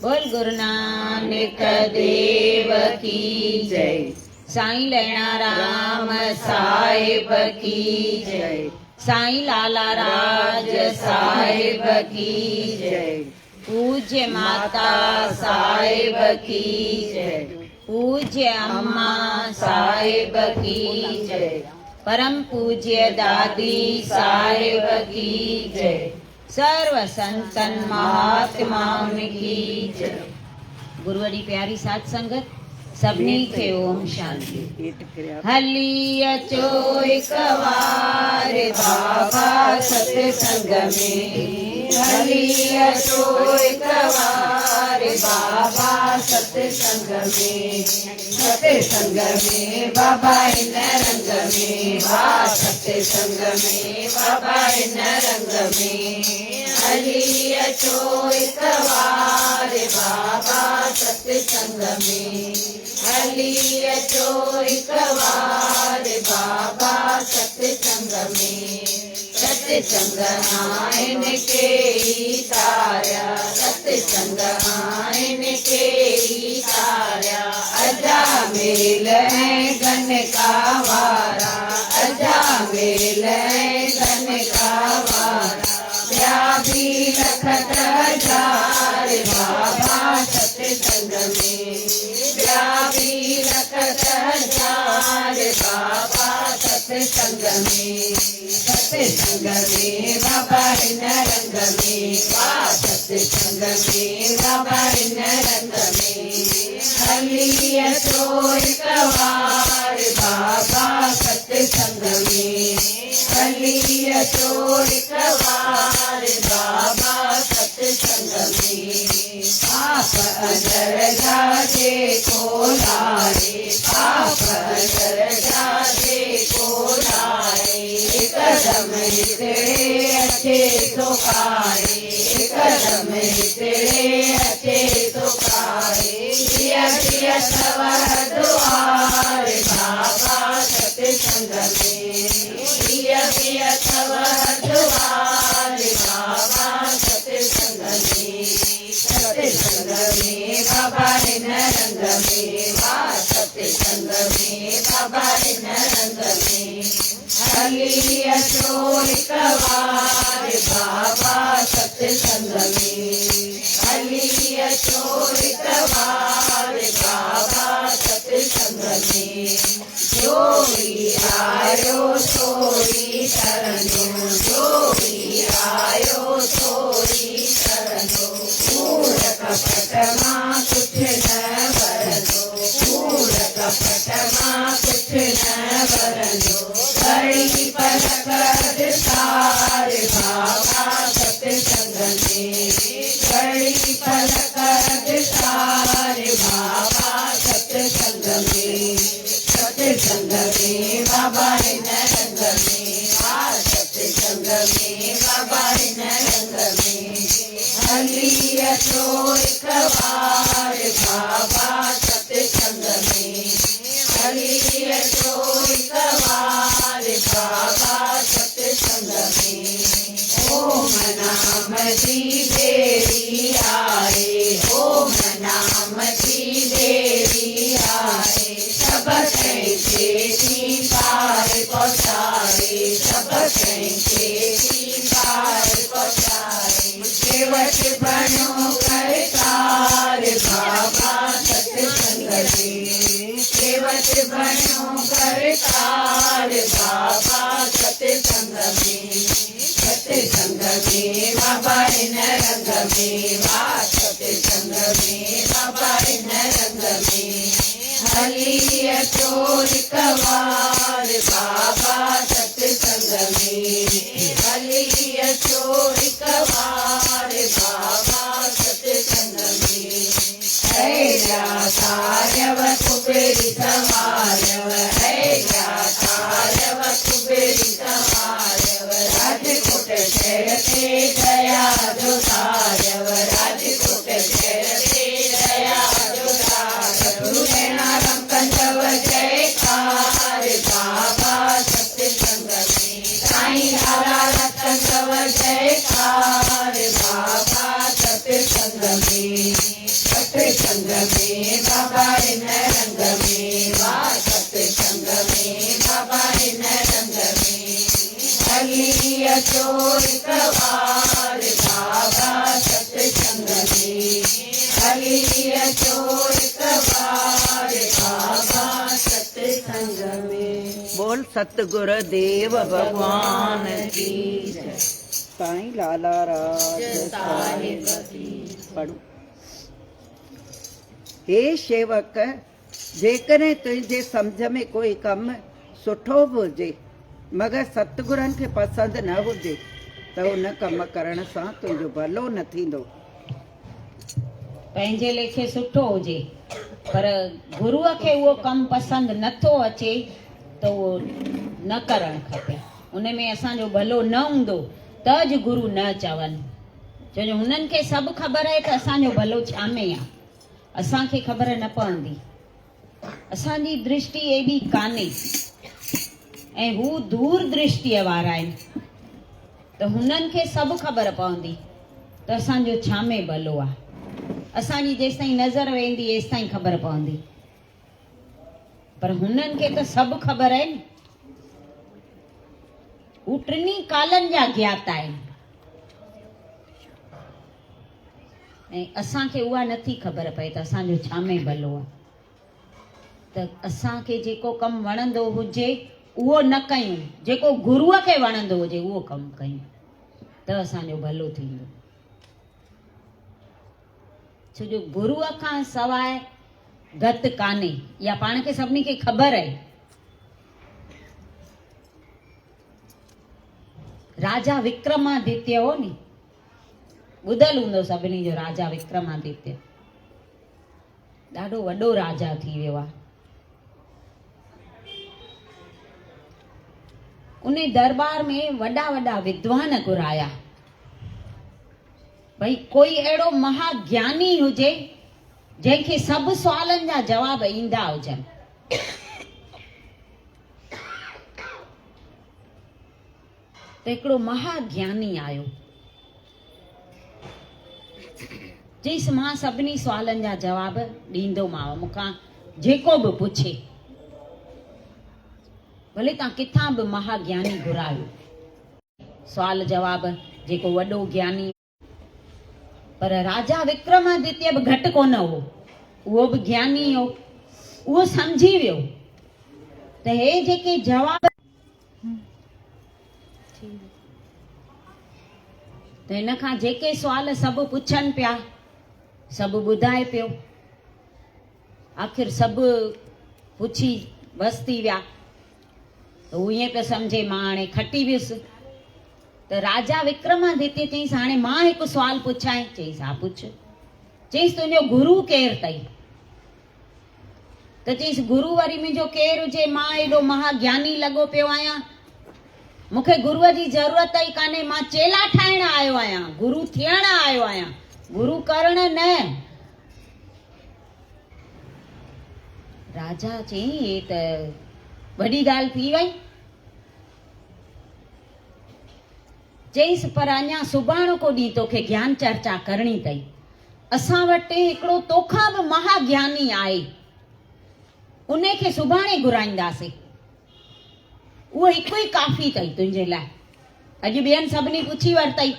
बोल गुरु नानक देव की जय। साईं लैणा राम साहिब की जय। साईं लाला राज साहिब की जय। पूज्य माता साहिब की जय। पूज्य अम्मा साहिब की जय। परम पूज्य दादी साहिब की जय। सर्व संतन महात्माओं की जय। गुरुवड़ी प्यारी साथ संगत सबनी खे ओम शांति। हली अचो एक बार बाबा सत्संग में। हली अचो एक बार बाबा सत्संग में। सत्संग में बाबा इन रंग में। सत्संग में बाबा इन रंग में। हली अचो एक बार बाबा सत्संग में। हली अचो एक बार बाबा सत्संग में। सत्संग आइन के तारा। सत्संग आइन के तारा। अजा मेल है गन का वारा। अजा मेल है गन का वारा। व्याधि लखत हजार बाबा सत्संग में। व्याधि लखत हजार बाबा सत्संग में। सत्संग में बाबा इन रंग में। सत्संग में बाबा इन रंग में। हली अचो एक बार बाबा सत्संग में। हली अचो एक बार बाबा सत्संग में। पाप अंदर जाजे को लारे। पाप अंदर जाजे को लारे। एकदम तेरे अच्छे सुखारे। एकदम तेरे अच्छे सुखारे। दिया दिया सवर द्वार बाबा सत्संग में। दिया दिया सवर द्वार बाबा सत्संग में। सत्संग में बाबा इन रंग में। सत्संग में बाबा इन रंग में। हली अचो एक बार बाबा सत्संग में। हली अचो एक बार बाबा सत्संग में। जोई आयो सोई शरणो। जोई आयो सोई शरणो। कूड़ कपट मां कुछ न बरनो। कूड़ कपट मां कुछ न बरनो। कड़ी पलक सार बाबा सत्संग में। कड़ी पलक सार बाबा सत्संग में। सत्संग में बाबा इन रंग में। सत्संग में बाबा इन रंग में। हली अचो एक बार बाबा सत्संग में। हली अचो एक बार बाबा सत्संग में। ओम नाम जी देवी आए। ओम नाम जी देवी आए। सब कहीं पार पहुँचाए। सब कहीं पार पहुँचाए। सेवक बनो करतार बाबा सत्संग में। सेवक बनो करतार बाबा सत्संग में। सत्संग में बाबा इन रंग में। सत्संग में बाबा इन रंग में। हली अचो एक बार बाबा सत्संग में। हली अचो एक बार बाबा सत्संग में। है सारव कुबेरी समारव। है सारव कुबेरी समारव। राजकोट शहर से दया जो सारव। राजकोट शहर से दया जो सारव। नाम कंजव जयकार बाबा सत्संग में। साईं लाला कंजव जयकार बाबा सत्संग में। सत्संग में बाबा इन रंग में वाह सत्संग में बाबा इन रंग में हली अचो एक बार बाबा सत्संग में हली अचो एक बार बाबा सत्संग में। बोल सतगुर देव भगवान की जय। साईं लाला राज साहिब की पढ़ो। हे शेवक जेकॾहिं तुंहिंजे सम्झ में कोई कम सुठो बि हुजे मगर सतगुरनि खे पसंदि न हुजे त उन कम करण सां तुंहिंजो भलो न थींदो। पंहिंजे लेखे सुठो हुजे पर गुरूअ खे उहो कमु पसंदि नथो अचे त उहो न करणु खपे। उन में असांजो भलो न हूंदो त ज गुरू न चवनि, छो जो हुननि खे सभु ख़बर आहे त असांजो भलो छा में आहे, असांखे ख़बर न पवंदी। असांजी दृष्टि एॾी कान्हे ऐं हू दूर दृष्टिअ वारा आहिनि त हुननि खे सभु ख़बर पवंदी त असांजो छा में भलो आहे। असांजी जेसि ताईं नज़र वेंदी तेसि ताईं ख़बर पवंदी, पर हुननि खे त सभु ख़बर आहिनि। हू टिनी कालनि जा ज्ञाता आहिनि ऐं असांखे उहा नथी ख़बर पए त असांजो छा में भलो आहे। त असांखे जेको कमु वणंदो हुजे उहो न कयूं, जेको गुरूअ खे वणंदो हुजे उहो कमु कयूं त असांजो भलो थींदो। छो जो गुरूअ खां सवाइ गत कान्हे, या पाण खे सभिनी खे ख़बर आहे। राजा विक्रमादित्य हो नी, ॿुधल हूंदो सभिनी जो राजा विक्रमादित्य, ॾाढो वॾो राजा थी वियो आहे। उन दरबार में वॾा वॾा विद्वान घुराया, भई कोई अहिड़ो महाज्ञानी हुजे जंहिंखे सभु सुवालनि जा जवाब ईंदा हुजनि। त हिकिड़ो महाज्ञानी आयो, चईसि मां सभिनी सुवालनि जा जवाब ॾींदोमांव, मूंखां जेको बि पुछे, भले तव्हां किथां बि महाज्ञानी घुरायो। सुवाल जवाब जेको वॾो ज्ञानी, पर राजा विक्रमादित्य बि घटि कोन हो, उहो बि ज्ञानी हो। उहो सम्झी वियो त हे जेके जवाब त हिन खां जेके सुवाल सभु पुछनि पिया सभु ॿुधाए पियो। आख़िर सभु पुछी बसि थी विया त हू ईअं पियो सम्झे मां हाणे खटी वियुसि। त राजा विक्रमादित्य चईसि हाणे मां हिकु सुवालु पुछां। चईसि हा पुछ। चईसि तुंहिंजो गुरू केरु अथई? त चईसि गुरू वरी मुंहिंजो केरु हुजे, मां एॾो महाज्ञानी लॻो पियो आहियां, मूंखे गुरूअ जी ज़रूरत ई कान्हे, मां चेला ठाहिण आयो आहियां, गुरू थियण आयो आहियां, गुरू करण न। राजा चई हे त वॾी ॻाल्हि थी वई। चईसि पर अञा सुभाणे को ॾींहुं तोखे ज्ञान चर्चा करणी अथई। असां वटि हिकिड़ो तोखां बि महाज्ञानी आहे, उन खे सुभाणे घुराईंदासीं, उहो हिकु ई काफ़ी अथई तुंहिंजे लाइ। अॼु ॿियनि सभिनी पुछी वरितई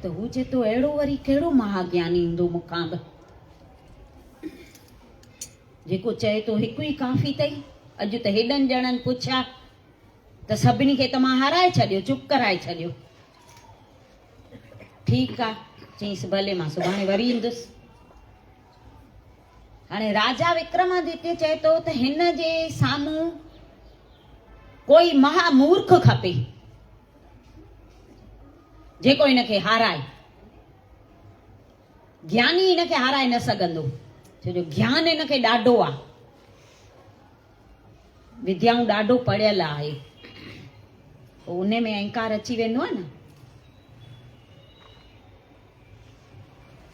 त हू चए थो अहिड़ो वरी कहिड़ो महाज्ञानी हूंदो मूंखां बि जेको चए थो हिकु ई काफ़ी अथई। अॼु त हेॾनि ॼणनि पुछिया त सभिनी खे त मां हाराए छॾियो, चुप कराए छॾियो। ठीकु आहे, चईसि भले मां सुभाणे वरी ईंदुसि। हाणे राजा विक्रमादित्य चए थो त हिन जे साम्हूं कोई महामूर्ख खपे जेको हिनखे हाराए। ज्ञानी हिनखे हाराए न सघंदो, छो जो ज्ञान हिनखे ॾाढो आहे, विद्याऊं ॾाढो पढ़ियल आहे, उन में अहंकार अची वेंदो आहे न।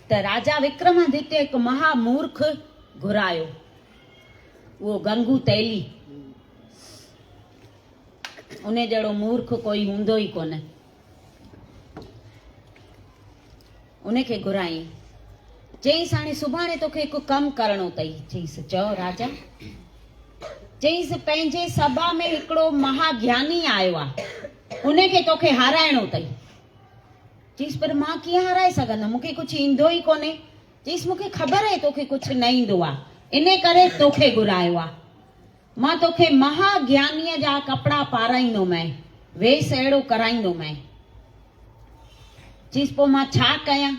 त राजा विक्रमादित्य हिकु महामूर्ख घुरायो, उहो गंगू तैली। उन जहिड़ो मूर्ख कोई हूंदो ई कोन। उनखे घुराई, चईसि हाणे सुभाणे तोखे हिकु कमु करिणो अथई। चईसि चओ राजा। चईसि पंहिंजे सभा में हिकिड़ो महाज्ञानी आयो आहे, उनखे तोखे हाराइणो अथई। चईसि पर मां कीअं हाराए सघंदमि, मूंखे कुझु ईंदो ई कोन्हे। चईसि मूंखे ख़बर आहे तोखे कुझु न ईंदो आहे, इन करे तोखे घुरायो आहे। मां तोखे महाज्ञानीअ जा कपिड़ा पाराईंदोमांइ, वेस अहिड़ो कराईंदोमांइ। चईसि पोइ मां छा कयां?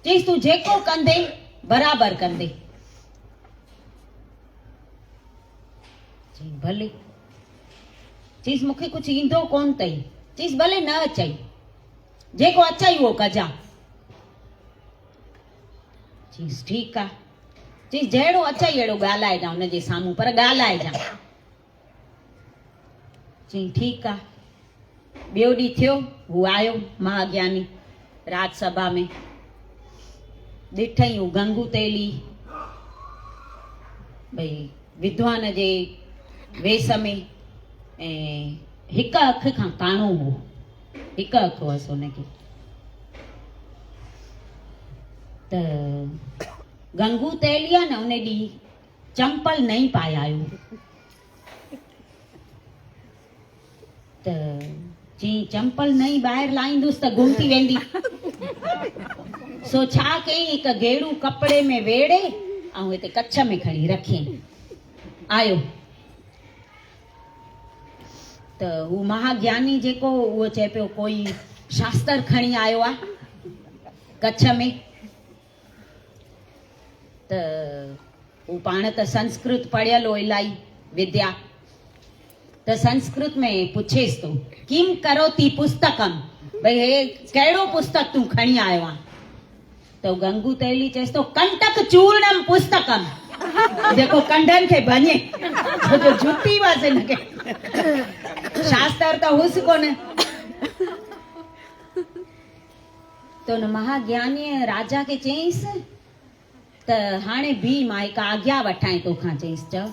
चईसि तूं जेको कंदे बराबरि कंदे। चई भले। चईसि मूंखे कुझु ईंदो कोन अथई। चईसि भले न अचई, जेको अचई उहो कजां। चईसि ठीकु आहे। चईसि जहिड़ो अचई अहिड़ो ॻाल्हाइजां हुनजे साम्हूं, पर ॻाल्हाइजां। चई ठीकु आहे। ॿियो ॾींहुं थियो, हू आयो महाज्ञानी राजसभा में। ॾिठई हू गंगू तेली भई विद्वान जे वेस में, ऐं हिकु अखि खां काणो हो, हिकु अखि हुअसि हुनखे। त गंगू तेली आहे न, उन ॾींहुं चंपल नहीं पाए आयो। त चई चंपल नहीं ॿाहिरि लाहींदुसि त गुम थी वेंदी। सो छा कयईं, हिकु गेड़ू कपिड़े में वेड़े ऐं हिते कच्छ में खणी रखियईं। आयो त हू महाज्ञानी जेको, उहो चए पियो कोई शास्त्र खणी आयो आहे कच्छ में। त हू पाण त संस्कृत पढ़ियल हो इलाही विद्या, त संस्कृत में पुछेसि तो किम करोति पुस्तकम, भई हे कहिड़ो पुस्तक तूं खणी आयो आहे? त गंगू तेली चएसि तो कंटक चूर्णम पुस्तकम, जेको कंडनि खे भञे, छो जो जुती वासे हिनखे, शास्त्र त हुस कोन। त हुन महाज्ञानीअ राजा खे चयईंसि त हाणे बि मां हिकु आज्ञा वठां तोखां। चयईंसि चओ।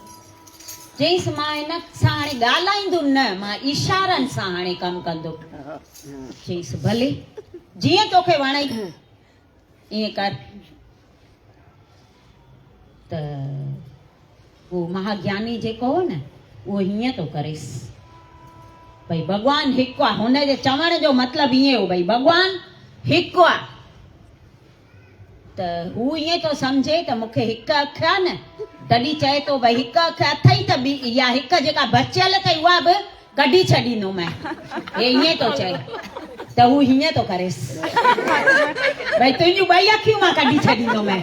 चयईंसि मां हिन सां हाणे ॻाल्हाईंदुमि न, मां इशारनि सां हाणे कमु कंदुमि। चयईंसि भले, जीअं तोखे वणई ईअं कर। त उहो महाज्ञानी जेको हो न, उहो हीअं थो करेसि भई भॻवानु हिकु आहे। हुनजे चवण जो मतिलबु ईअं हो भई भॻवानु हिकु आहे। त हू ईअं थो सम्झे त मूंखे हिकु अखि आहे न, तॾहिं चए थो भई हिकु अखि अथई त ॿी इहा हिकु जेका बचियल अथई उहा बि कढी छॾींदो मैं, हे ईअं थो चए। त हू हीअं थो करेसि भई तुंहिंजूं ॿई अखियूं मां कढी छॾींदो मैं।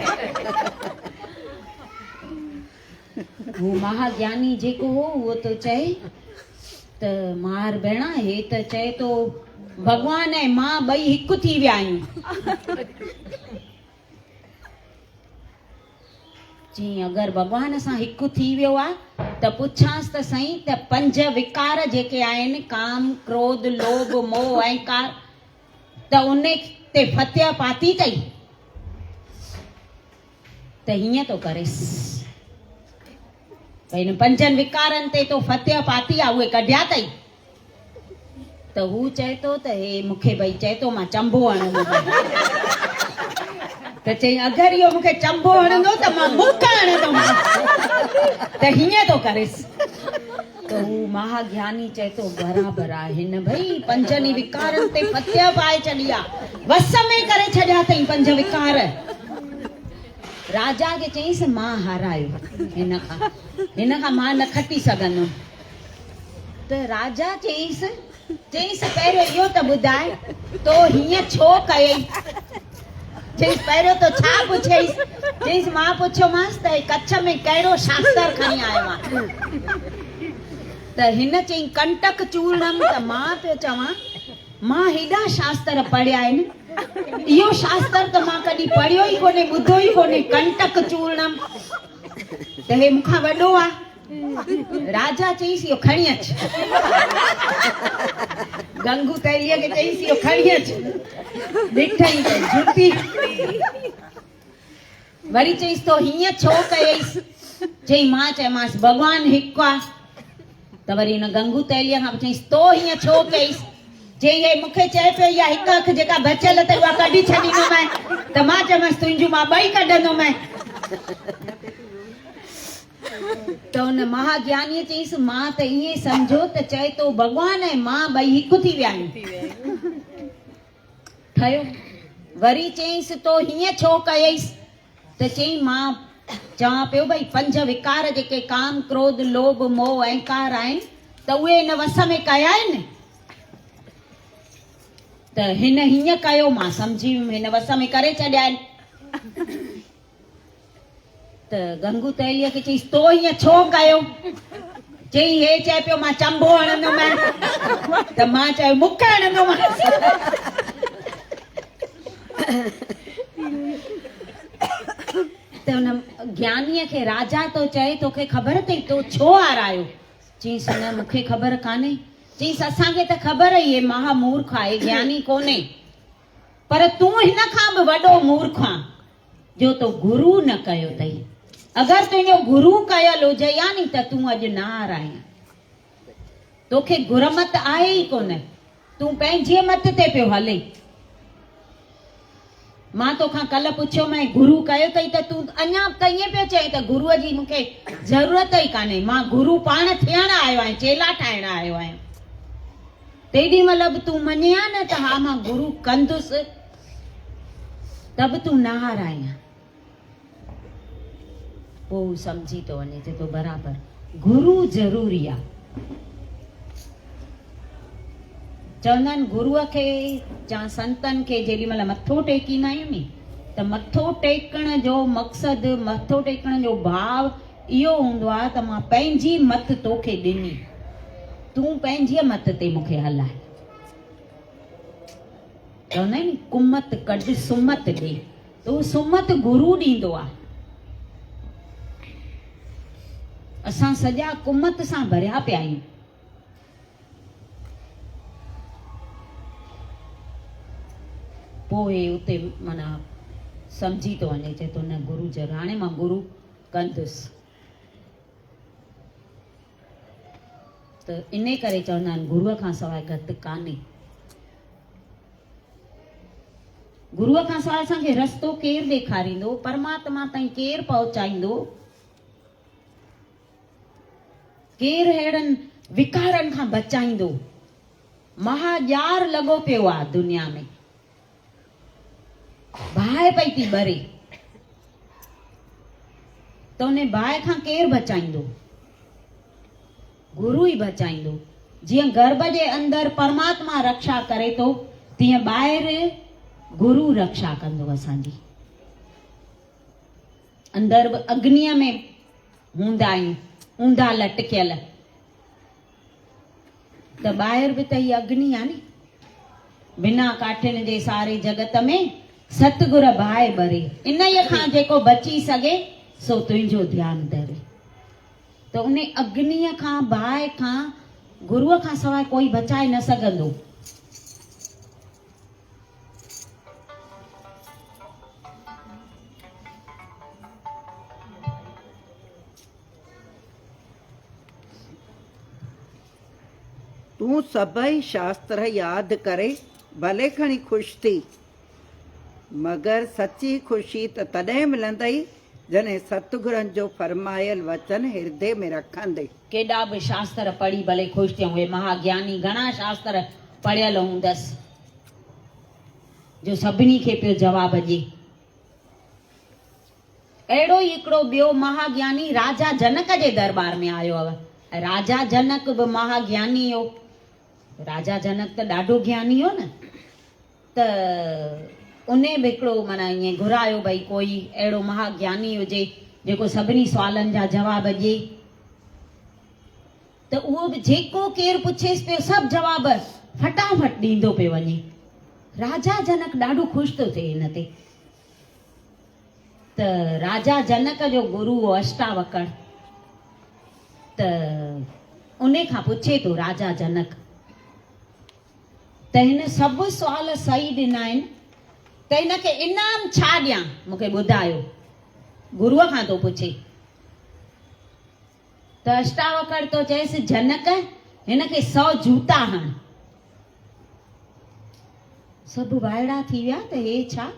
हू महाज्ञानी जेको हो उहो तो चए त मार भेण, हे त चए थो भॻवान ऐं मां ॿई हिकु थी विया आहियूं। जी अगरि भॻवान सां हिकु थी वियो आहे त पुछांसि त सही त पंज विकार जेके आहिनि, काम क्रोध लोभ मोह अहंकार, त उन ते फतह पाती अथई? त हीअं थो करेसि भई हिन पंजनि विकारनि ते तो फतह पाती आहे, उहे कढिया अथई? त हू चए थो त हे मूंखे भई चए थो मां चंबो हणंदो। त चई अगरि इहो मूंखे चंबो हणंदो त मां मुख हणंदोमांसि। त हीअं थो करेसि। त हू महाज्ञानी चए थो बराबरि आहे, हिन भई पंजनि विकारनि ते फतह पाए छॾी आहे, वस में करे छॾिया अथई पंज विकार। राजा खे चईसि मां हारायो हिन खां मां न खटी सघंदुमि। त राजा चईसि पहिरियों इहो त ॿुधाए तो हीअं छो कयई? चईसि पहिरियों तो छा पुछेसि? चईसि मां पुछियोमांसि त कच्छ में कहिड़ो शास्त्र खणी आयो आहे? त हिन चई कंटक चूर्णम। त मां पियो चवां मां हेॾा शास्त्र पढ़िया आहिनि, इहो शास्त्र त मां कॾहिं पढ़ियो ई कोन्हे, ॿुधो ई कोन्हे, कंटक चूर्णम। त हे मूंखां वॾो आहे। राजा चईसि इहो खणी अच। गंगू तेलीअ खे चईसि इहो खणी अच। ॾिठई त जुती। वरी चईसि तो हीअं छो कयईसि? चई मां चयोमांसि भॻवानु हिकु आहे। त वरी हिन गंगू तेलीअ खां चईसि तो हीअं छो कयईसि? चई हे मूंखे चए पियो इहा हिकु अखि जेका बचियल अथई उहा कढी छॾींदोमांइ त मां चयोमांसि तुंहिंजूं मां ॿई कढंदोमांइ। त हुन महाज्ञानीअ चईसि मां त ईअं सम्झो त चए थो भॻवान ऐं मां ॿई हिकु थी विया आहियूं। ठहियो। वरी चईसि तो हीअं छो कयईसि त चई मां चवां पियो भई 5 विकार जेके काम क्रोध लोभ मोह अहंकार आहिनि त उहे हिन वस में कया आहिनि त हिन हीअं कयो मां सम्झी वियुमि हिन वस में करे छॾिया आहिनि। त गंगू तैलीअ खे चईसि तो हीअं छो कयो? चई हे चए पियो मां चंबो हणंदोमांइ त मां चयो मुख हणंदोमांसि। त हुन ज्ञानीअ खे राजा तो चए तोखे ख़बर अथई तो छो हारायो? चईसि न मूंखे ख़बर कान्हे। चईसि असांखे त ख़बर ई आहे महामूर्ख आहे ज्ञानी कोन्हे पर तूं हिन खां बि वॾो मूर्ख आं जो तो गुरु न कयो अथई। अगरि तुंहिंजो गुरु कयल हुजे या नी त तूं अॼु न हाराया। तोखे गुरमत आहे ई कोन तूं पंहिंजे मत ते पियो हले। मां तोखां कल्ह पुछियो मैं गुरु कयो अथई त तूं अञा त ईअं पियो चई त गुरूअ जी मूंखे ज़रूरत ई कान्हे मां गुरु पाण थियण आयो आहियां चेला ठाहिण आयो आहियां। तेॾी महिल बि तूं मञिया न त हा मां गुरु कंदुसि त बि तूं न हाराया। पोइ सम्झी थो वञे चए थो बराबरि गुरु ज़रूरी आहे। चवंदा आहिनि गुरूअ खे या संतनि खे जेॾी महिल मथो टेकींदा आहियूं नी त मथो टेकण जो मक़सदु मथो टेकण जो भाव इहो हूंदो आहे त मां पंहिंजी मत तोखे ॾिनी तूं पंहिंजे मत ते मूंखे हलाए। चवंदा आहिनि कुमत कढ सुमत ॾे त सुमत गुरु ॾींदो आहे। असां सॼा कुमत सां भरिया पिया आहियूं। पोइ उते माना सम्झी थो वञे चए थो न गुरु ज़रूरु हाणे मां गुरु कंदुसि। त इन करे चवंदा आहिनि गुरूअ खां सवाइ गति कान्हे। गुरूअ खां सवाइ असांखे रस्तो केरु ॾेखारींदो परमात्मा ताईं केरु पहुचाईंदो केरु अहिड़नि विकारनि खां बचाईंदो। महाॼार लॻो पियो आहे दुनिया में बाहि पई थी ॿरे त उन बाहि खां केरु बचाईंदो? गुरु ई बचाईंदो। जीअं गर्भ जे अंदरि परमात्मा रक्षा करे थो तीअं ॿाहिरि गुरु रक्षा कंदो असांजी। अंदरि बि अग्नीअ में हूंदा आहियूं ऊंधा लटकियल त ॿाहिरि बि त ही अग्नि आहे नी। बिना काठियुनि जे सारे जगत में सतगुर बाहि ॿरे इन्हीअ खां जेको बची सघे सो तुंहिंजो ध्यानु धरे। त उन अग्नीअ खां बाहि खां गुरूअ खां सवाइ कोई बचाए न सघंदो। तूं सभई शास्त्र यादि करे भले खणी ख़ुशि थी मगर सची ख़ुशी त तॾहिं मिलंदई जॾहिं सतगुरनि जो फरमायल वचन हृदय में रखंदे। केॾा बि शास्त्र पढ़ी भले ख़ुशि थियूं उहे महाज्ञानी घणा शास्त्र पढ़ियल हूंदसि जो सभिनी खे पियो जवाब ॾिए। अहिड़ो ई हिकिड़ो ॿियो महाज्ञानी राजा जनक जे दरबार में आयो हुअ। राजा जनक बि महाज्ञानी हो। राजा जनक त ॾाढो ज्ञानी हो न त उन बि हिकिड़ो माना ईअं घुरायो भई कोई अहिड़ो महाज्ञानी हुजे जेको सभिनी सुवालनि जा जवाब ॾिए। त उहो बि जेको केरु पुछेसि पियो सभु जवाब फटाफट ॾींदो पियो वञे। राजा जनक ॾाढो ख़ुशि थो थिए हिन ते। त राजा जनक जो गुरु हो अष्टावकर। त उन खां पुछे थो राजा जनक त हिन सभु सुवाल सही ॾिना आहिनि त हिनखे इनाम छा ॾियां मूंखे ॿुधायो। गुरूअ खां थो पुछे। त अष्टावकर तो चएसि जनक हिनखे 100 जूता हण। सभु वाइड़ा थी विया त हे छा?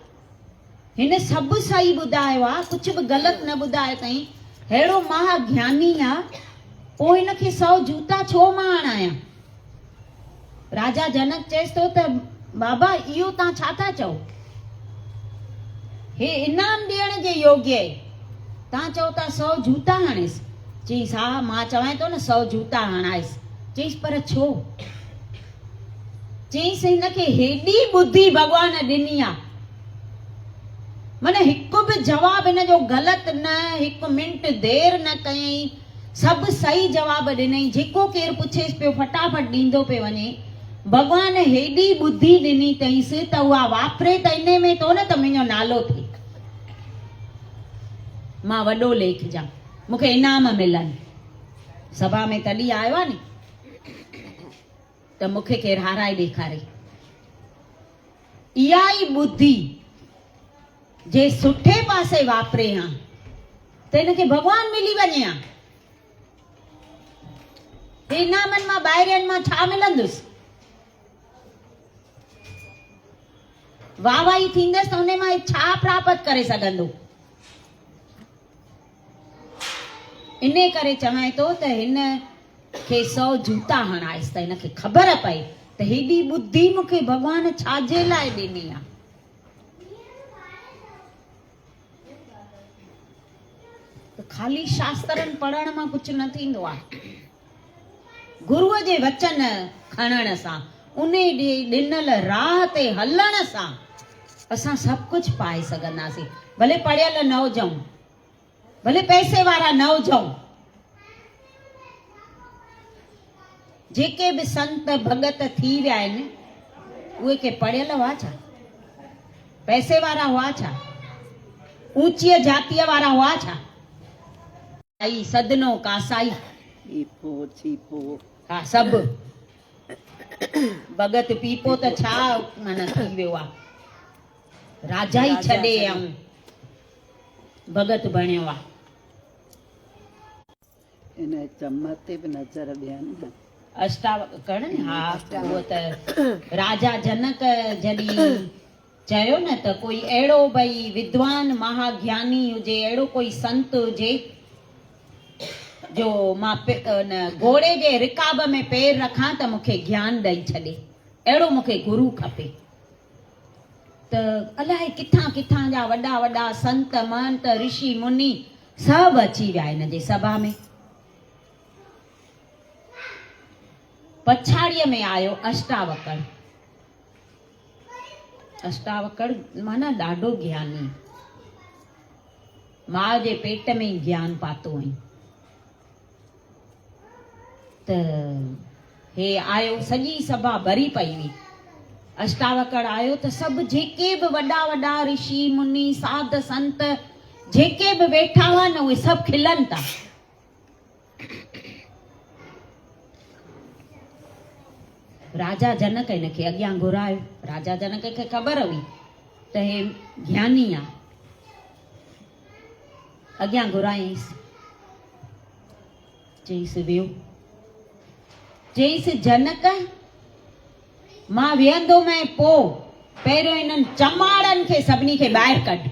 हिन सभु सही ॿुधायो आहे, कुझु बि ग़लति न ॿुधायो अथई। अहिड़ो महाज्ञानी आहे, पोइ हिनखे 100 जूता छो मां हणायां? राजा जनक चएसि थो त बाबा इहो तव्हां छा था चओ? हे इनाम ॾियण जे योग्य आहे, तव्हां चओ था 100 जूता हणेसि। चईसि हा मां चवां थो न 100 जूता हणाइसि। चईसि पर छो? चईसि हिनखे हेॾी बुद्धि भॻवान ॾिनी आहे, माना हिकु बि जवाबु हिन जो ग़लति न, हिकु मिंट देर न कयईं, सभु सही जवाब ॾिनई। जेको केरु पुछेसि पियो फटाफट ॾींदो पियो वञे। भॻवान हेॾी बुद्धि ॾिनी अथईंसि त उहा वापरे त इन में थो न त मुंहिंजो नालो थिए, मां वॾो लेखजां, मूंखे इनाम मिलनि। सभा में तॾहिं आयो आहे नी त मूंखे केरु हाराए ॾेखारे। इहा ई बुद्धि जे सुठे पासे वापरे हा त हिनखे भॻवान मिली वञे हा। इनामनि मां ॿाहिरियनि मां छा मिलंदुसि? वाह वाही थींदसि त उन मां छा प्राप्त करे सघंदो? इन करे चवां थो त हिन खे 100 जूता हणाइसि त हिनखे ख़बर पए त हेॾी बुद्धि मूंखे भॻवान छाजे लाइ ॾिनी आहे। त खाली शास्त्रनि पढ़ण मां कुझु न थींदो आहे। गुरूअ जे वचन खणण सां, उन ॾिनल राह ते हलण सां असां सभु कुझु पाए सघंदासीं। भले पढ़ियल न हुजऊं, भले पैसे वारा न हुजऊं। जेके बि संत भगत थी विया आहिनि उहे के पढ़ियल हुआ छा? पैसे वारा हुआ छा? ऊंची जातीअ वारा हुआ छा? आई सदनो कासाई पीपो चीपो हा सभु भगत पीपो त छा माना थी वियो आहे, राजा ई छॾे ऐं भगत बणियो आहे। इन चम्मच ते बि नज़र ॾियनि न। अष्टावकण हा, उहो त राजा जनक जॾहिं चयो न त कोई अहिड़ो भई विद्वान महाज्ञानी हुजे, अहिड़ो कोई संत हुजे जो मां घोड़े जे रिकाब में पेर रखां त मूंखे ज्ञान ॾेई छॾे, अहिड़ो मूंखे गुरु खपे। त अलाए किथां किथां जा वॾा वॾा संत महंत ऋषि मुनि सभु अची विया हिन जे सभा में। पछाड़ीअ में आयो अष्टावकड़। अष्टावकड़ माना ॾाढो ज्ञानी, मां जे पेट में ई ज्ञान पातो हुई। त हे आयो, सॼी सभा भरी पई हुई। अष्टावकड़ आयो त सभु जेके बि वॾा वॾा ऋषि मुनि साध संत जेके बि वेठा हुआ न उहे सभु खिलनि था। राजा जनक हिनखे अॻियां घुरायो। राजा जनक खे ख़बर हुई त हे ज्ञानी आहे, अॻियां घुराईंसि। चईसि वियो। चईसि जनक मां विहंदो मैं पोइ पहिरियों इन्हनि चमाड़नि खे सभिनी खे ॿाहिरि कढ।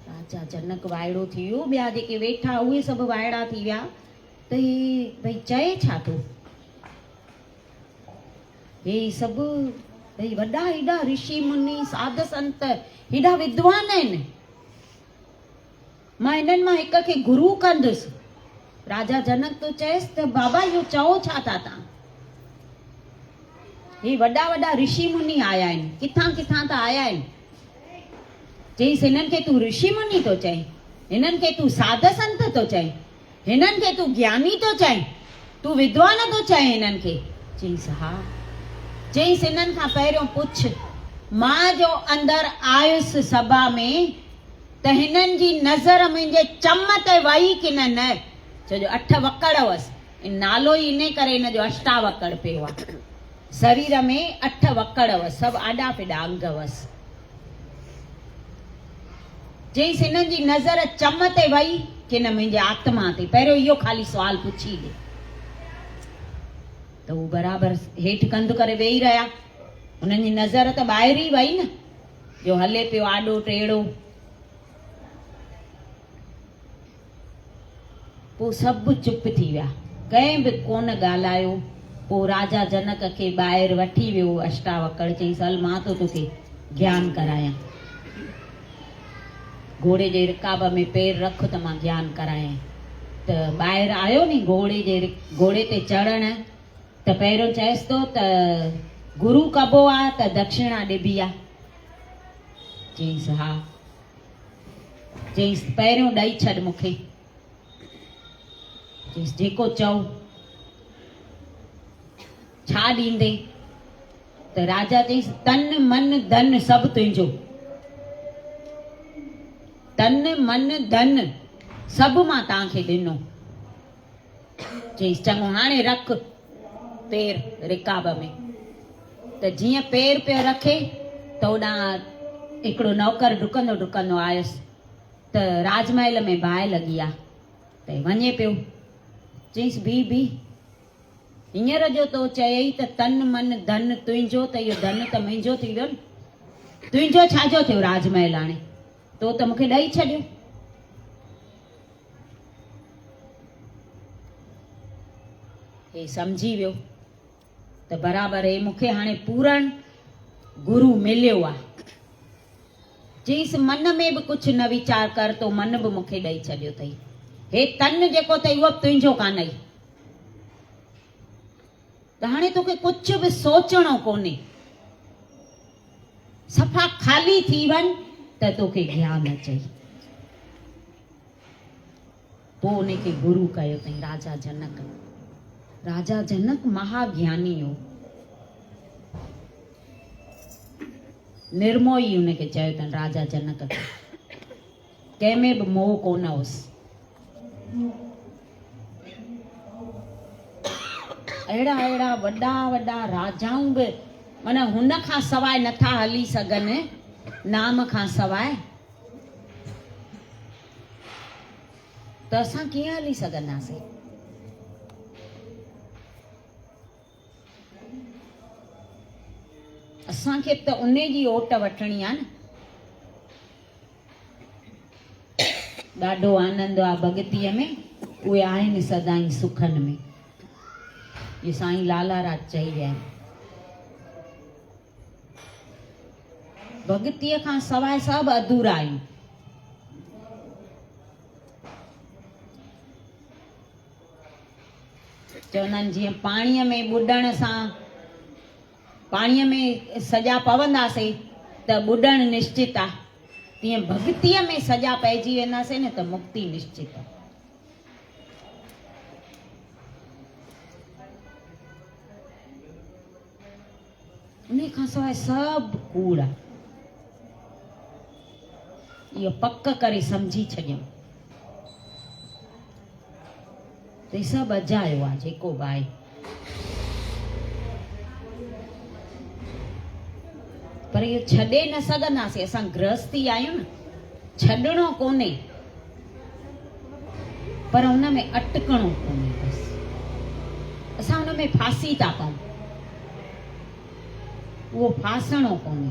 राजा जनक वाइड़ो थी वियो, ॿिया जेके वेठा उहे सभु वाइड़ा थी विया त हे भई चए छा थो? हे सभु भई वॾा हेॾा ऋषि मुनि साध संत हेॾा विद्वान आहिनि, मां हिननि मां हिक खे गुरु कंदुसि। राजा जनक तो चएसि त बाबा इहो चओ छा था तव्हां? हे वॾा वॾा ऋषि मुनि आया आहिनि, किथां किथां त आया आहिनि। चईसि हिननि खे तूं ऋषि मुनि थो चए, हिननि खे तूं साध संत थो चए, हिननि खे तूं ज्ञानी थो चए, तूं विद्वान थो चए हिननि खे? चईसि हा। चईसि हिननि खां पहिरियों पुछ, मां जो अंदरि आयुसि सभा में त हिननि जी नज़र मुंहिंजे चम ते वई की न? छो जो 8 वकड़ हुअसि, नालो ई इन करे हिन जो अष्टावकड़ पियो आहे। शरीर में 8 वकड़ हुअसि, सभु आॾा फिॾा अंग हुअसि। चईसि हिननि जी नज़र चम ते वई की न मुंहिंजे आत्मा ते? पहिरियों इहो ख़ाली सुवाल पुछी ॾे। त हू बराबरि हेठि कंधु करे वेही रहिया। हुननि जी नज़र त ॿाहिरि ई वई न, जो हले पियो आॾो टेड़ो। पोइ सभु चुप थी विया, कंहिं बि कोन ॻाल्हायो। पोइ राजा जनक खे ॿाहिरि वठी वियो अष्टावक्र, चई हल मां तो तोखे ज्ञान करायां, घोड़े जे रिकाब में पेर रख त मां ज्ञान करायां। त ॿाहिरि आयो नी घोड़े ते चढ़ण, त पहिरियों चएसि थो त गुरु कबो आहे त दक्षिणा ॾिबी आहे। चईसि हा। चईसि पहिरियों ॾेई छॾ मूंखे। चईसि जेको चओ। छा ॾींदे? त राजा चईसि तन मन धन सभु तुंहिंजो, तन मन धन सभु मां तव्हांखे ॾिनो। चईसि चङो, हाणे रख पेर रिकाब में। त जीअं पेर पियो रखे त होॾां हिकिड़ो नौकर डुकंदो डुकंदो आयुसि, त राजमहल में बाहि लॻी आहे, त वञे पियो। चईसि भी हींअर जो तो चयई त तन मन धन तुंहिंजो, त इहो धन त मुंहिंजो थी वियो न। तुंहिंजो छाजो थियो राजमहल? हाणे तो त मूंखे ॾेई छॾियो। हे सम्झी वियो त बराबरि हे मूंखे हाणे पूरण गुरु मिलियो आहे। चईसि मन में बि कुझु न वीचार कर, तो मन बि मूंखे ॾेई छॾियो अथई। हे तन जेको अथई उहो बि तुंहिंजो कान्हई, त हाणे तोखे कुझु बि सोचणो कोन्हे, सफ़ा ख़ाली थी वञ त तोखे ज्ञान अचई। पोइ उनखे गुरु कयो अथई राजा जनक। राजा जनक महाज्ञानी हो, निर्मोही उनखे चयो अथनि राजा जनक खे, कंहिंमें बि मोह कोन हुअसि। अहिड़ा अहिड़ा वॾा वॾा राजाऊं बि माना हुन खां सवाइ नथा हली सघनि, नाम खां सवाइ। त असां कीअं हली सघंदासीं? असांखे त उन जी ओट वठणी आहे न। ॾाढो आनंद आहे भॻतीअ में, उहे आहिनि सदाईं सुखनि में। ये साईं लालाराज चई विया आहिनि, भॻतीअ खां सवाइ सभु अधूरा आहिनि। चवंदा आहिनि जीअं पाणीअ में ॿुॾण सां, पाणीअ में सॼा पवंदासीं त ॿुॾण निश्चित आहे, तीअं भॻतीअ में सॼा पइजी वेंदासीं न त मुक्ति निश्चित आहे। उन खां सवाइ सभु कूड़ आहे, इहो पक करे सम्झी छॾियो। त ही सभु अजायो आहे जेको बि आहे। पर इहो छॾे न सघंदासीं, असां गृहस्थी आहियूं न, छॾिणो कोन्हे, पर हुन में अटकणो कोन्हे। बसि असां हुन में फासी था पऊं, उहो फासणो कोन्हे।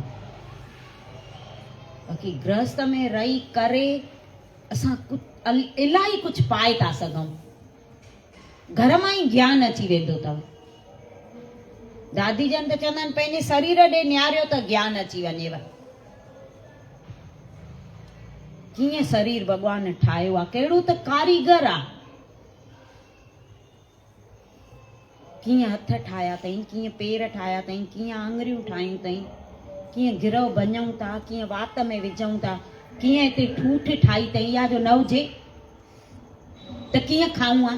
बाक़ी गृहस्थ में रही करे असां इलाही कुझु पाए था सघूं, घर मां ई ज्ञान अची वेंदो अथव। दादी जन त चवंदा आहिनि पंहिंजे शरीर ॾे निहारियो त ज्ञान अची वञेव। कीअं शरीर भॻवान ठाहियो आहे, कहिड़ो त कारीगर आहे, कीअं हथ ठाहिया अथई, कीअं पेर ठाहिया अथई, कीअं आङुरियूं ठाहियूं अथई, कीअं गिरह भञूं था, कीअं वात में विझूं था, कीअं हिते ठूठ ठाही अथई, इहा जो न हुजे त कीअं खाऊं आहे,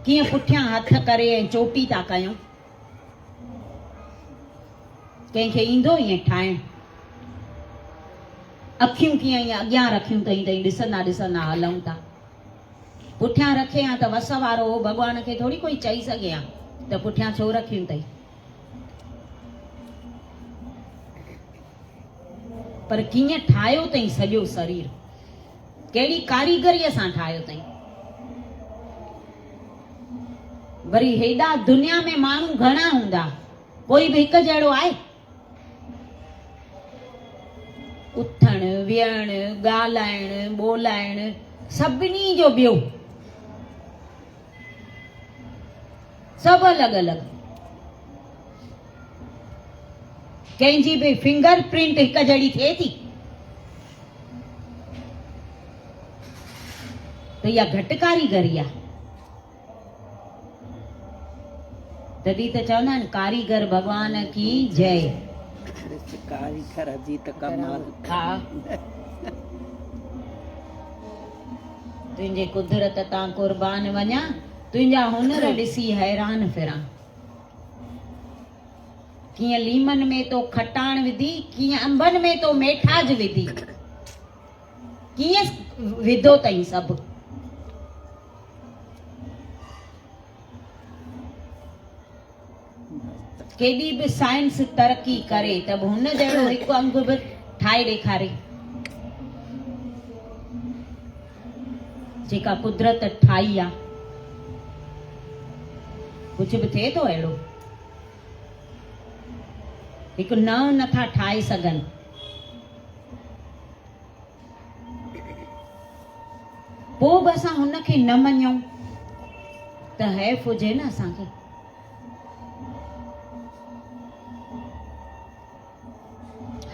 कीअं पुठियां हथ करे ऐं चोटी था कयूं। कंहिंखे ईंदो ईअं ठाहिण? अखियूं कीअं ईअं अॻियां रखियूं अथई त ॾिसंदा ॾिसंदा हलूं था, पुठियां रखे हा त वस वारो हो, भॻवान खे थोरी कोई चई सघे हा त पुठियां छो रखियूं अथई। पर कीअं ठाहियो अथई सॼो शरीर, कहिड़ी कारीगरीअ सां ठाहियो अथई। वरी हेॾा दुनिया में माण्हू घणा हूंदा, कोई बि हिकु जहिड़ो आहे? उथण विहण ॻाल्हाइण ॿोलाइण सभिनी जो ॿियो, सभु अलॻि अलॻि। कंहिंजी बि फिंगर प्रिंट हिकु जहिड़ी थिए थी त इहा घटि कारीगरी आहे? तॾहिं त चवंदा आहिनि कारीगर भॻवान की जय। कारीगर जी त कमाल। हा, तुंहिंजे कुदरत तां कुर्बान वञा, तुंहिंजा हुनर ॾिसी हैरान फिरां। कीअं लीमन में तो खटाण विधी, कीअं अंबनि में तो मेठाज विधी, कीअं विधो अथई सभु। केॾी बि साइंस तरक़ी करे त बि हुन जहिड़ो हिकु अंग बि ठाहे ॾेखारे, जेका कुदरत ठाही आहे। कुझु बि थिए थो अहिड़ो? हिकु नओं नथा ठाहे सघनि। पोइ बि असां हुनखे न मञूं त हैफ़ हुजे न असांखे।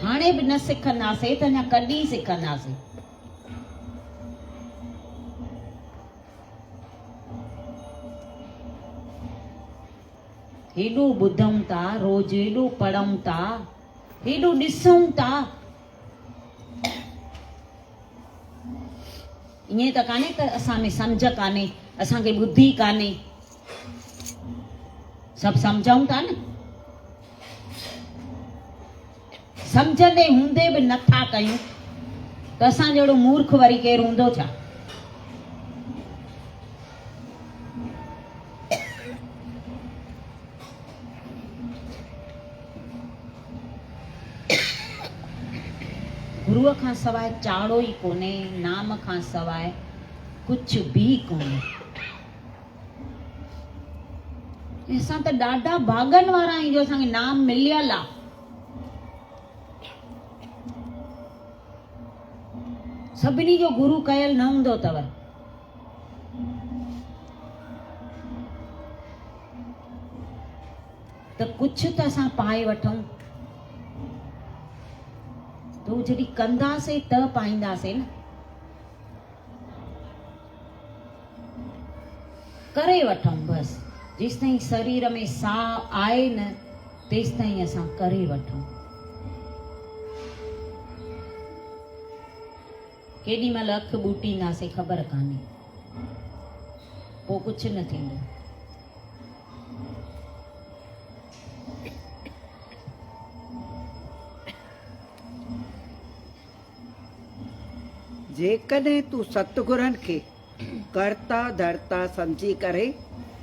हाणे बि न सिखंदासीं त अञा कॾहिं सिखंदासीं? हेॾो ॿुधूं था, रोज़ हेॾो पढ़ूं था, हेॾो ॾिसूं था। ईअं त कान्हे त असां में सम्झ कान्हे, असांखे ॿुधी कान्हे, सभु सम्झूं था न। सम्झंदे हूंदे बि नथा कयूं त असां जहिड़ो मूर्ख वरी केरु हूंदो छा? गुरुअ खां सवाइ चाड़ो ई कोन्हे, नाम खां सवाइ कुझु बि कोन्हे। असां त ॾाढा भागनि वारा आहियूं जो असांखे नाम मिलियल आहे। सभिनी जो गुरु कयल न हूंदो अथव। त कुझु त असां पाए वठूं, तो जॾहिं कंदासीं त पाईंदासीं न। करे वठूं बसि, जेसि ताईं शरीर में साह आहे न तेसि ताईं असां करे वठूं। केॾी महिल अखि ॿूटींदासीं ख़बर कान्हे, पोइ कुझु न थींदो। जेकॾहिं तूं सतगुरनि खे कर्ता धर्ता सम्झी करे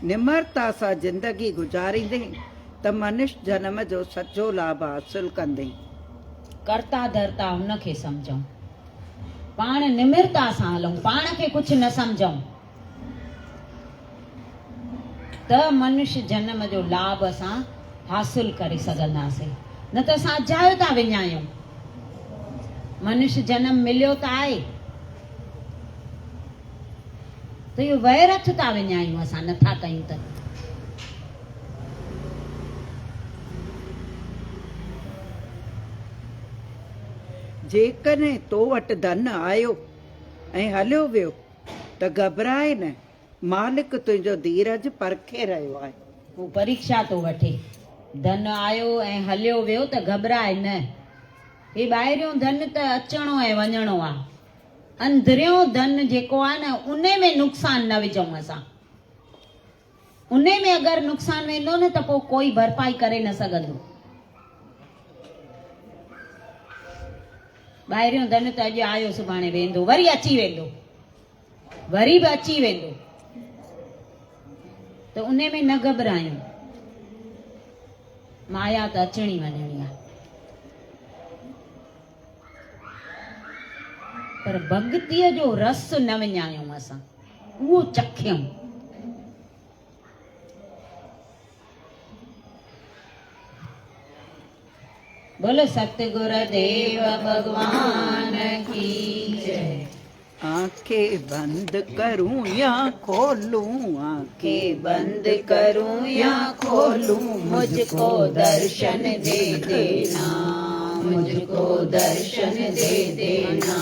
निमरता सां ज़िंदगी गुज़ारींदे त मनुष्य जन्म जो सचो लाभ हासिल कंदे। कर्ता धर्ता हुनखे सम्झूं, पाण निमिरता सां हलूं, पाण खे कुझु न सम्झूं त मनुष्य जन्म जो लाभ असां हासिल करे सघंदासीं। न त असां अजायो था विञायूं। मनुष्य जन्म मिलियो त आहे, त इहो वैरथ था विञायूं असां नथा कयूं त। जेकॾहिं तो वटि धन आयो ऐं हलियो वियो त घबराए न, मालिक तुंहिंजो धीरज परखे रहियो आहे। हू परीक्षा थो वठे। धन आयो ऐं हलियो वियो त घबराए न। हे ॿाहिरियों धन त अचणो ऐं वञणो आहे, अंदरियों धन जेको आहे न उन में नुक़सान न विझूं असां। उन में अगरि नुक़सान वेंदो न त पोइ कोई भरपाई करे न सघंदो। ॿाहिरियों धन त अॼु आयो सुभाणे वेंदो, वरी अची वेंदो, वरी बि अची वेंदो, त उन में न घबरायूं। माया त अचणी वञणी आहे, पर भक्तीअ जो रस न विञायूं असां, उहो चखियूं। बोलो सतगुर देव भगवान की जय। आंखें बंद करूं या खोलूं, आंखें बंद करूं या खोलूं, मुझको दर्शन दे देना, मुझको दर्शन दे देना।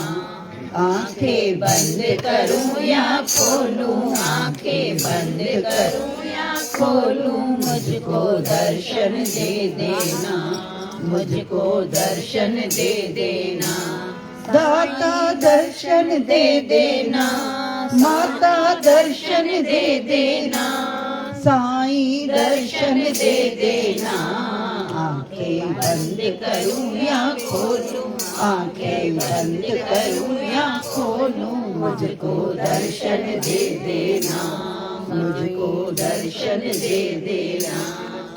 आंखें बंद करूं या खोलूं, आंखें बंद करूं या खोलूं, मुझको दर्शन दे देना, मुझको दर्शन दे देना। दाता दर्शन दे देना, माता दर्शन दे देना, साईं दर्शन दे देना। आंखें बंद करूं या खोलूं, आंखें बंद करूं या खोलूं, मुझको दर्शन दे देना, मुझको दर्शन दे देना।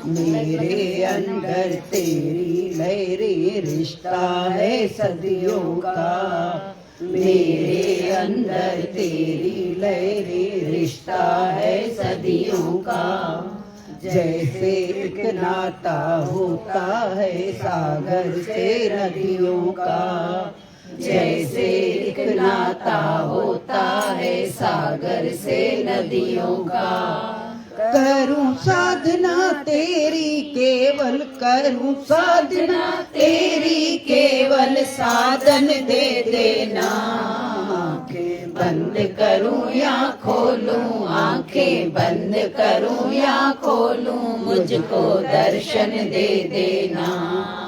मेरे अंदर तेरी लहरी रिश्ता है सदियों का, मेरे अंदर तेरी लहरी रिश्ता है सदियों का। जैसे एक नाता होता है सागर से नदियों का, जैसे एक नाता होता है सागर से नदियों का। करूं साधना तेरी केवल, करूं साधना तेरी केवल साधन दे देना। आंखें बंद करूं या खोलूं, आंखें बंद करूं या खोलूं, मुझको दर्शन दे देना,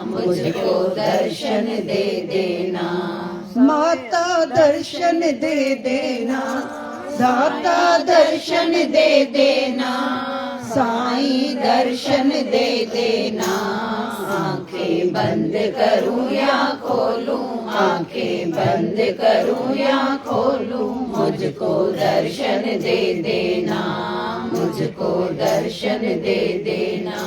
मुझको दर्शन दे देना। माता दर्शन दे देना, दाता दर्शन दे देना, साईं दर्शन दे देना। आंखें बंद करूं या खोलूं, आंखें बंद करूं या खोलूं, मुझको दर्शन दे देना, मुझको दर्शन दे देना।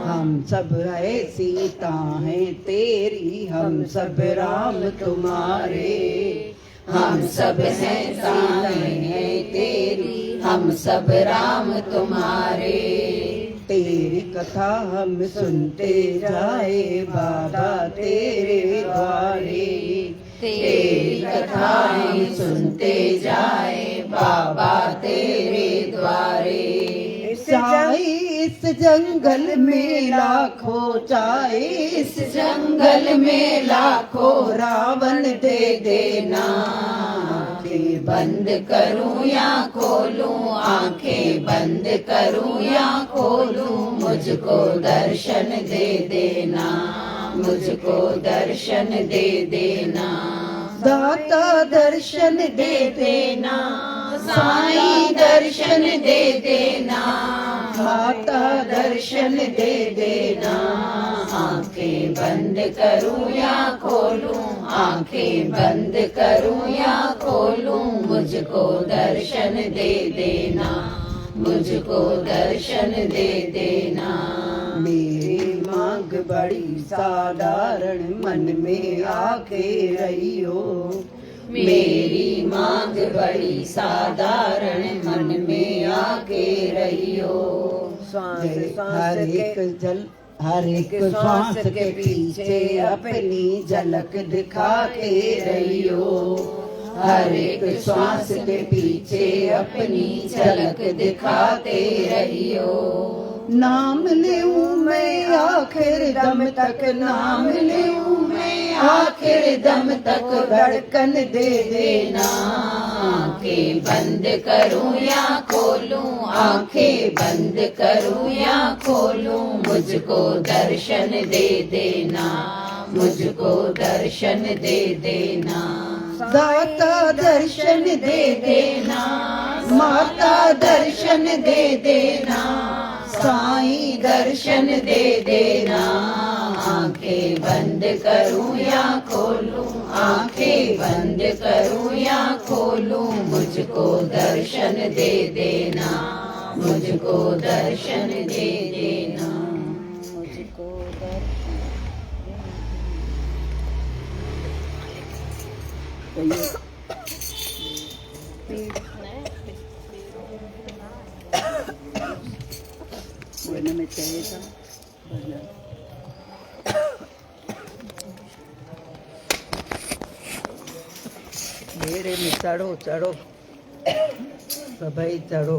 हम सब है सीता है तेरी, हम सब राम तुम्हारे, हम सब हैं साईं है तेरी, हम सब राम तुम्हारे। तेरी कथा हम सुनते जाए बाबा तेरे द्वारे, तेरी कथाएं सुनते जाए बाबा तेरे द्वारे। साईं इस जंगल में लाखों चाहे, इस जंगल में लाखों रावण दे देना। आंखें बंद करूं या खोलूं, आंखें बंद करूं या खोलूं, मुझको दर्शन दे देना, मुझको दर्शन दे देना। दाता दर्शन दे देना, साईं दर्शन दे देना, माता दर्शन दे देना। आंखें बंद करूं या खोलूं, आंखें बंद करूं या खोलूं, मुझको दर्शन दे देना, मुझको दर्शन दे देना। मेरी मांग बड़ी साधारण मन में आके रहियो, मेरी मांग बड़ी साधारण मन में आके रहियो। हर एक श्वास के पीछे अपनी झलक दिखा के रहियो, हर एक श्वास के पीछे अपनी झलक दिखाते रहियो। नाम लेऊं मैं आखिर दम तक, नाम लेऊं मैं आखिर दम तक धड़कन दे देना। आंखें बंद करूं या खोलूं, आंखें बंद करूं या खोलूं, मुझको दर्शन दे देना, मुझको दर्शन दे देना। दाता दर्शन दे देना, माता दर्शन दे देना, साईं दर्शन दे देना। आंखें बंद करूं या खोलूं, आंखें बंद करूं या खोलूं, मुझको दर्शन दे देना, मुझको दर्शन दे देना, मुझको वो में चाहिए था बेड़े में चढ़ो चढ़ो सभई चढ़ो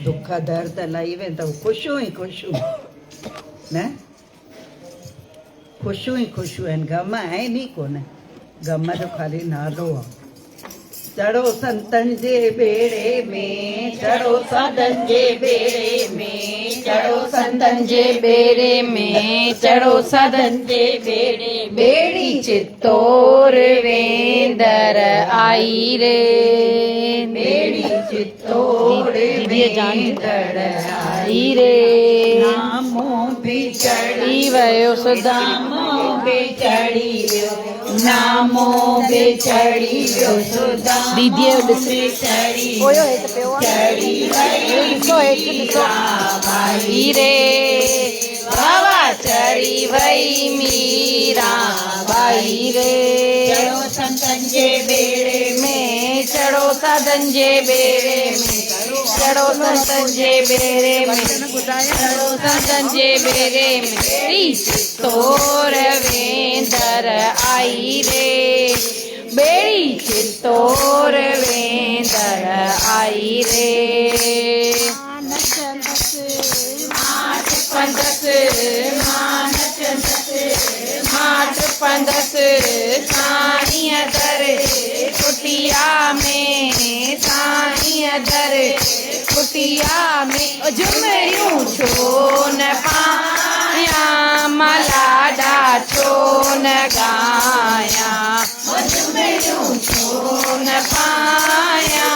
दुख दर्द लही वेंदव ख़ुशियूं ई ख़ुशियूं न ख़ुशियूं ई ख़ुशियूं आहिनि ग़म आहिनि ई कोन ग़म जो ख़ाली नालो आहे चढ़ो संतन जे बेड़े में चढ़ो साधन जे बेड़े में चढ़ो संतन जे बेड़े में चढ़ो साधन जे बेड़े बेड़ी चित्तौर वेंदर आई रे बेड़ी चित्तौर वेंदर आई रे नामो भी चढ़ी वयो सुदामो बे चढ़ी वियो नामो बे चढ़ी वियो सुदामो दीदीअ जो ॾिस चढ़ी ओयो हेठि पियो आहे चढ़ी वई ॾिसो हेठि ॾिसो आई रे बाबा चढ़ी वई मीरा बाई रे चढ़ो संतन जे बेड़े में चढ़ो साधन जे बेड़े में चढ़ो संतन जे बेड़े में चढ़ो संतन जे बेड़े में चित्तौर वेंदर आई रे बेड़ी चित्तौर वेंदर आई रे पंदस माट पंदस साईं दर कुटिया में साईं दर कुटिया में झुमरियूं छो न पाया मलाडा छो न गाया झुमरियूं छो न पाया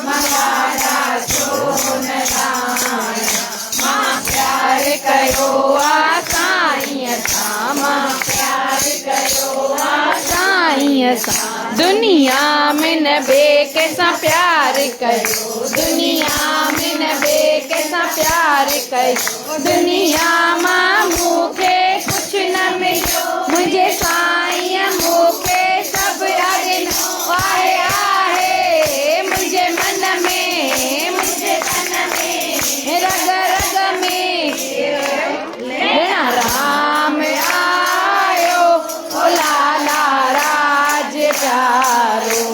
मलाडा छो न गाया मां प्यार कयो आ साईं सां मां प्यार कयो आ साईं सां दुनिया में न ॿिए कंहिंसां प्यार कयो दुनिया में न ॿिए कंहिंसां प्यार कयो दुनिया मां मूंखे कुझु न मिलियो मुंहिंजे साईं मूंखे सभु ॾिनो आहे मुंहिंजे मन में मुंहिंजे तन में रग रग में भेण राम आयो ओ लाला राज प्यारो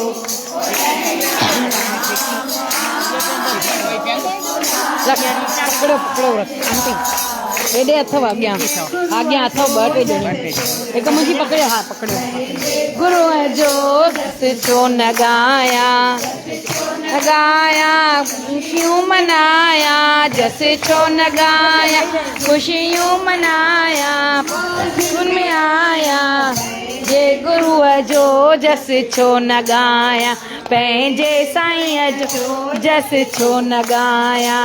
पकड़ो पकड़ो आंटी हेॾे अथव अॻियां अॻियां अथव ॿ टे ॼणियूं हिकु मुंहिंजी पकड़ियो हा पकड़ियो गुरूअ जो दस छो न गाया गाया ख़ुशियूं मनाया जस छो न गाया ख़ुशियूं मनाया सुन में आया जे गुरूअ जो जस छो न गाया पंहिंजे साईं जो जस छो न गाया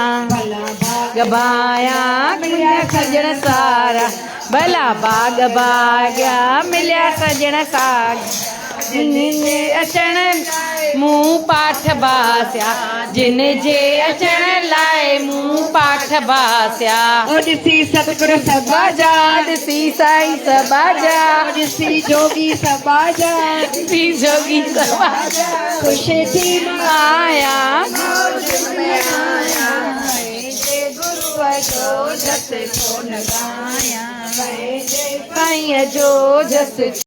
गबाया मिलिया सजण सारा भला बाग बाॻिया मिलिया सजण सारा जिन जे अचण मूं पाठ बासिया जिन जे अचण लाइ मूं पाठ बासिया ॾिसी सतगुरु सबाजा ॾिसी साईं सबाजा ॾिसी जोगी सबाजा ॾिसी जोगी सबाजा ख़ुशि थी आया गुरूअ जो जस छो न गाया साईं जो जस